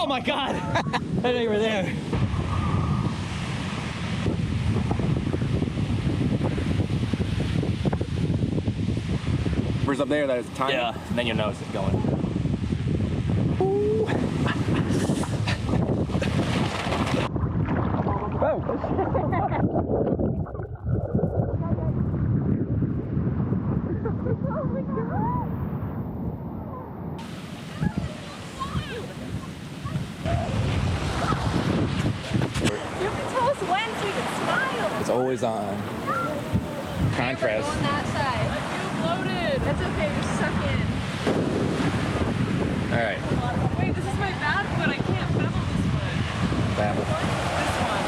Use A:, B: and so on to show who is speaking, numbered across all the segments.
A: Oh my God! I didn't know you were there.
B: Where's up there? That is time.
A: Yeah, and then you'll notice it going.
B: Ooh. Oh.
C: You have to tell us when so we can smile.
B: It's always on. Contrast.
C: Go on that side. Loaded. That's okay. Just suck in.
B: All right.
C: Wait, this is my bad foot. I can't pedal this foot.
B: Babble.
C: This one.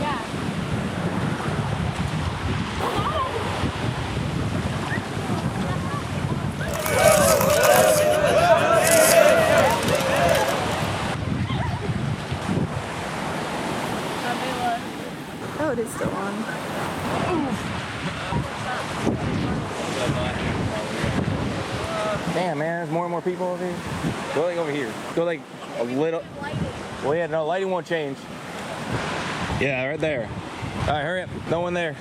C: Yeah. Oh, it is still on.
B: Damn, man, there's more and more people over here. Go like over here. Go like a little. Well, yeah, no, lighting won't change. Yeah, right there. All right, hurry up. No one there.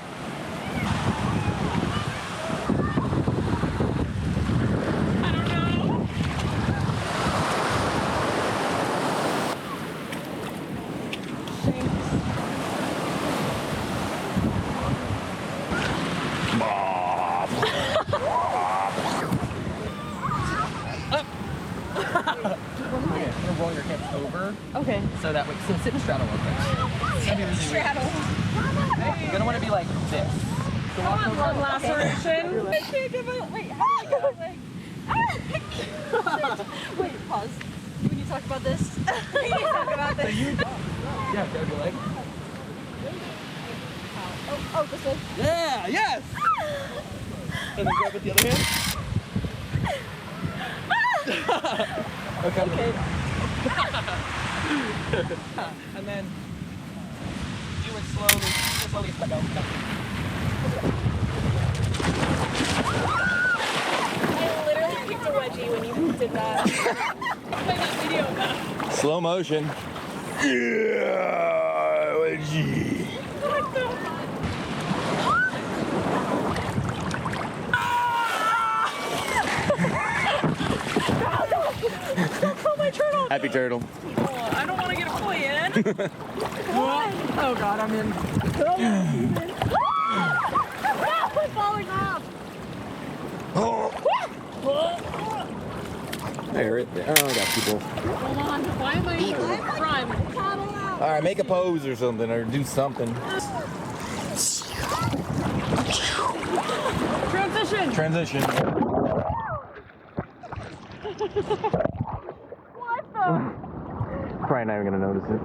A: Roll your hips over.
C: Okay.
A: So that way, so sit and straddle real quick.
C: Straddle.
A: You're gonna want to be like this. So walk over.
C: Blood laceration. I can't give it. Wait, how do I go? Wait, pause. When you talk about this, we need to talk about this.
A: Yeah, grab your leg.
C: Oh, this way.
A: Yeah, yes! And then grab it the other hand. Okay. And then do it slowly. Just slowly let go.
C: I literally kicked a wedgie when you did that. Play that video back.
B: Slow motion. Yeah, wedgie.
C: What the? Oh, my turtle!
B: Happy turtle.
C: Oh, I don't want to get a poison. Oh God, I'm in. We're falling off.
B: Oh. There it. Oh, I got people.
C: Hold on. Why am I front?
B: All right, make a pose or something, or do something.
C: Transition.
B: Transition.
C: What the?
B: Probably not even gonna notice it.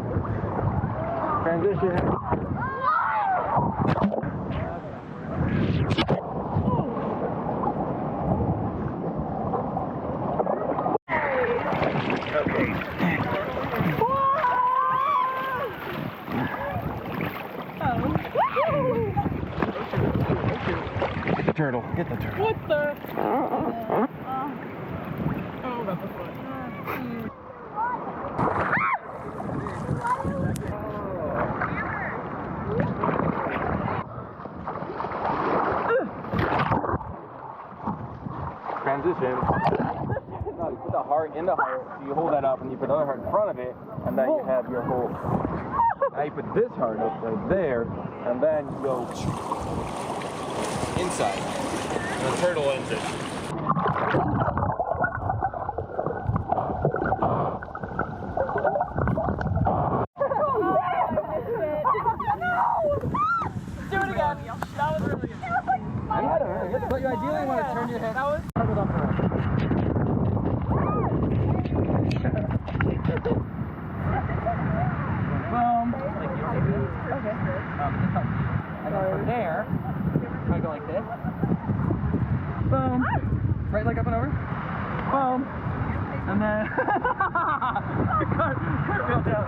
B: Transition. Okay. Get the turtle. Get the turtle.
C: What the? Oh, that's a foot.
B: Transition. No, you put the heart in the heart, so you hold that up, and you put the other heart in front of it, and then you have your whole. Now you put this heart up right there, and then you go inside. And the turtle ends it.
C: Do it again. That was really good.
A: But you ideally want to turn your head.
C: That was.
A: Boom. Like you okay. And then from there, I go like this. Boom. Right leg up and over. Boom. And then cartwheel down.